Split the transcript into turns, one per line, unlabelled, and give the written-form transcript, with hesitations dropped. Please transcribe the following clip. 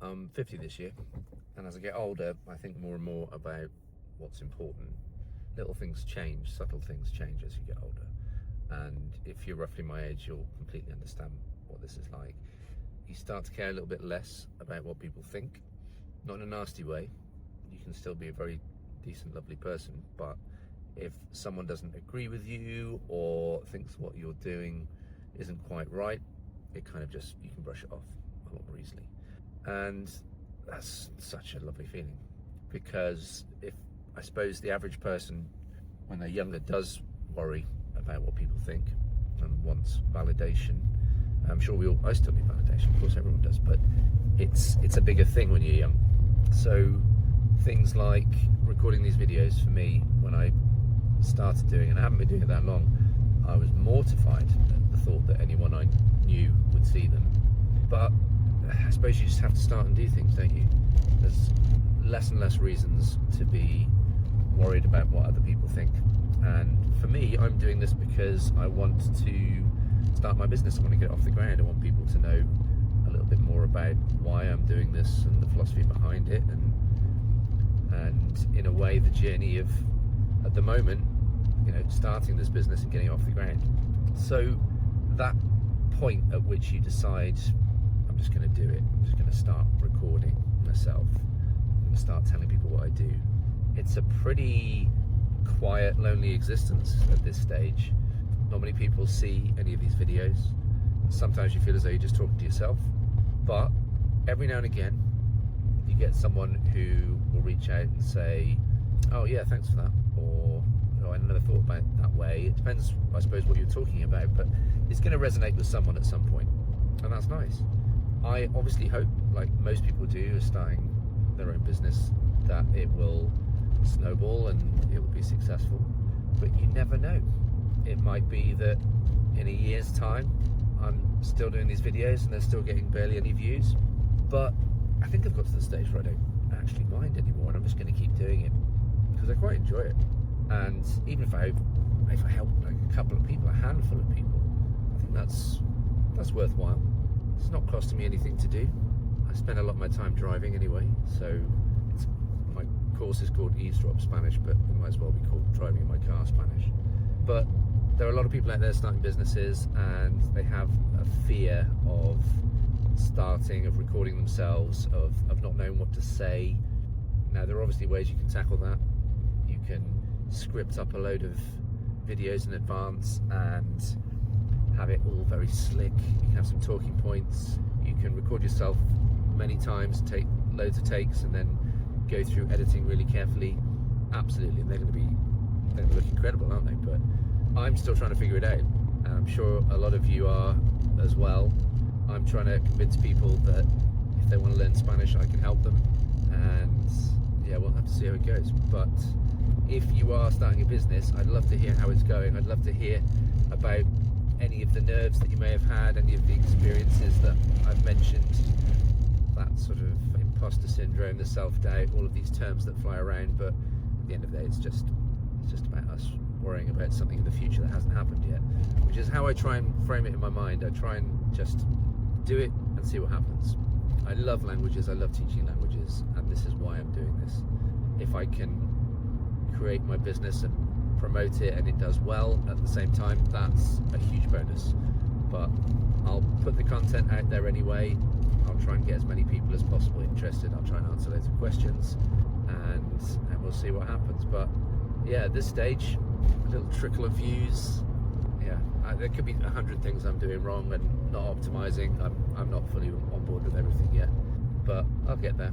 I'm 50 this year, and as I get older, I think more and more about what's important. Little things change, subtle things change as you get older. And if you're roughly my age, you'll completely understand what this is like. You start to care a little bit less about what people think, not in a nasty way. You can still be a very decent, lovely person, but if someone doesn't agree with you or thinks what you're doing isn't quite right, it kind of just, you can brush it off a lot more easily. And that's such a lovely feeling, because if, I suppose, the average person when they're younger does worry about what people think and wants validation. I'm sure I still need validation, of course everyone does, but it's a bigger thing when you're young. So things like recording these videos, for me, when I started doing it, and I haven't been doing it that long, I was mortified at the thought that anyone I knew would see them. But I suppose you just have to start and do things, don't you? There's less and less reasons to be worried about what other people think. And for me, I'm doing this because I want to start my business. I want to get it off the ground. I want people to know a little bit more about why I'm doing this and the philosophy behind it, and in a way the journey of, at the moment, starting this business and getting it off the ground. So that point at which you decide, I'm just going to do it, I'm just going to start recording myself, I'm going to start telling people what I do. It's a pretty quiet, lonely existence at this stage. Not many people see any of these videos. Sometimes you feel as though you're just talking to yourself, but every now and again you get someone who will reach out and say, oh yeah, thanks for that, or oh, I never thought about it that way. It depends, I suppose, what you're talking about, but it's going to resonate with someone at some point, and that's nice. I obviously hope, like most people do who are starting their own business, that it will snowball and it will be successful, but you never know. It might be that in a year's time I'm still doing these videos and they're still getting barely any views, but I think I've got to the stage where I don't actually mind anymore, and I'm just going to keep doing it because I quite enjoy it. And even if I help like a couple of people, a handful of people, I think that's worthwhile. It's not costing me anything to do. I spend a lot of my time driving anyway, so my course is called Eavesdrop Spanish, but it might as well be called Driving in My Car Spanish. But there are a lot of people out there starting businesses, and they have a fear of starting, of recording themselves, of not knowing what to say. Now, there are obviously ways you can tackle that. You can script up a load of videos in advance and have it all very slick. You can have some talking points. You can record yourself many times, take loads of takes, and then go through editing really carefully. Absolutely, they're going to look incredible, aren't they? But I'm still trying to figure it out, and I'm sure a lot of you are as well. I'm trying to convince people that if they want to learn Spanish, I can help them, and yeah, we'll have to see how it goes. But if you are starting a business, I'd love to hear how it's going. I'd love to hear about any of the nerves that you may have had, any of the experiences that I've mentioned, that sort of imposter syndrome, the self-doubt, all of these terms that fly around. But at the end of the day, it's just about us worrying about something in the future that hasn't happened yet, which is how I try and frame it in my mind. I try and just do it and see what happens. I love languages, I love teaching languages, and this is why I'm doing this. If I can create my business and promote it and it does well at the same time, that's a huge bonus. But I'll put the content out there anyway. I'll try and get as many people as possible interested. I'll try and answer loads of questions, and we'll see what happens. But yeah, at this stage, a little trickle of views. Yeah, there could be 100 things I'm doing wrong and not optimizing. I'm not fully on board with everything yet, but I'll get there.